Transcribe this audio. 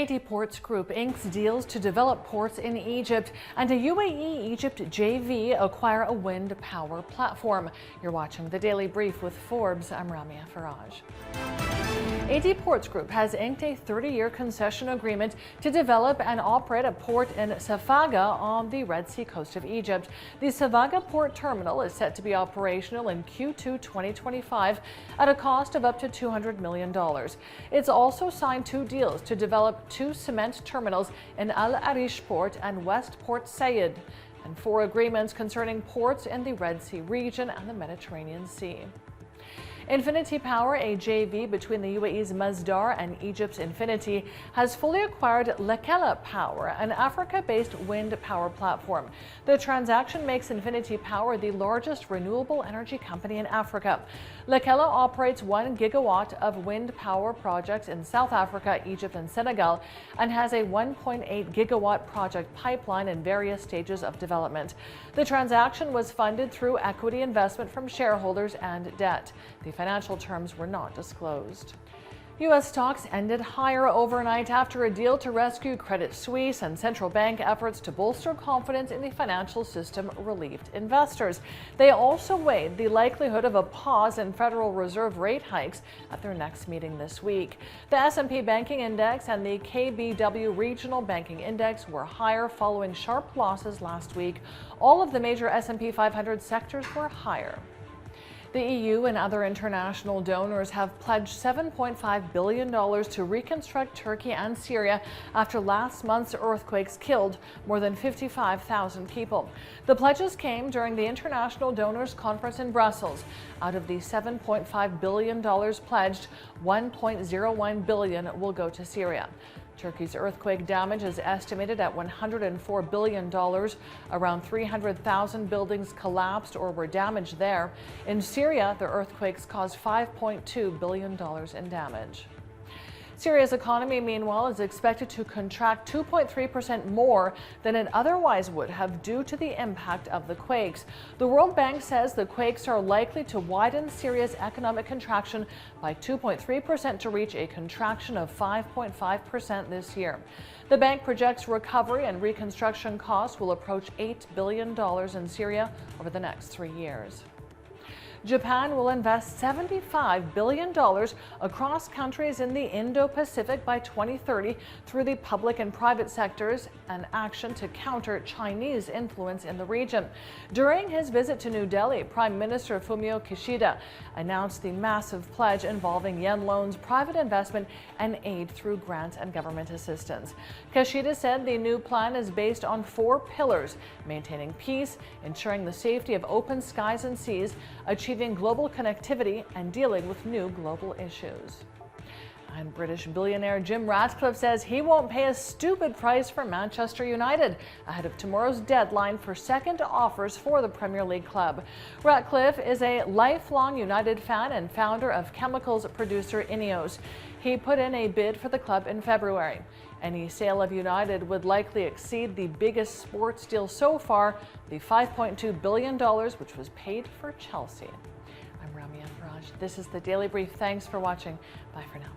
adhere Ports Group inks deals to develop ports in Egypt, and a UAE-Egypt JV acquire a wind power platform. You're watching The Daily Brief with Forbes. I'm Ramia Farrage. adhere Ports Group has inked a 30-year concession agreement to develop and operate a port in Safaga on the Red Sea coast of Egypt. The Safaga port terminal is set to be operational in Q2 2025 at a cost of up to $200 million. It's also signed two deals to develop two cement terminals in Al Arish Port and West Port Said, and four agreements concerning ports in the Red Sea region and the Mediterranean Sea. Infinity Power, a JV between the UAE's Masdar and Egypt's Infinity, has fully acquired Lekela Power, an Africa-based wind power platform. The transaction makes Infinity Power the largest renewable energy company in Africa. Lekela operates 1 gigawatt of wind power projects in South Africa, Egypt, and Senegal, and has a 1.8 gigawatt project pipeline in various stages of development. The transaction was funded through equity investment from shareholders and debt. The financial terms were not disclosed. U.S. stocks ended higher overnight after a deal to rescue Credit Suisse and central bank efforts to bolster confidence in the financial system relieved investors. They also weighed the likelihood of a pause in Federal Reserve rate hikes at their next meeting this week. The S&P Banking Index and the KBW Regional Banking Index were higher following sharp losses last week. All of the major S&P 500 sectors were higher. The EU and other international donors have pledged $7.5 billion to reconstruct Turkey and Syria after last month's earthquakes killed more than 55,000 people. The pledges came during the International Donors Conference in Brussels. Out of the $7.5 billion pledged, $1.01 billion will go to Syria. Turkey's earthquake damage is estimated at $104 billion. Around 300,000 buildings collapsed or were damaged there. In Syria, the earthquakes caused $5.2 billion in damage. Syria's economy, meanwhile, is expected to contract 2.3% more than it otherwise would have due to the impact of the quakes. The World Bank says the quakes are likely to widen Syria's economic contraction by 2.3% to reach a contraction of 5.5% this year. The bank projects recovery and reconstruction costs will approach $8 billion in Syria over the next 3 years. Japan will invest $75 billion across countries in the Indo-Pacific by 2030 through the public and private sectors, an action to counter Chinese influence in the region. During his visit to New Delhi, Prime Minister Fumio Kishida announced the massive pledge involving yen loans, private investment, and aid through grants and government assistance. Kishida said the new plan is based on 4 pillars: maintaining peace, ensuring the safety of open skies and seas, achieving global connectivity, and dealing with new global issues. And British billionaire Jim Ratcliffe says he won't pay a stupid price for Manchester United ahead of tomorrow's deadline for second offers for the Premier League club. Ratcliffe is a lifelong United fan and founder of chemicals producer Ineos. He put in a bid for the club in February. Any sale of United would likely exceed the biggest sports deal so far, the $5.2 billion, which was paid for Chelsea. I'm Ramia Farrage. This is The Daily Brief. Thanks for watching. Bye for now.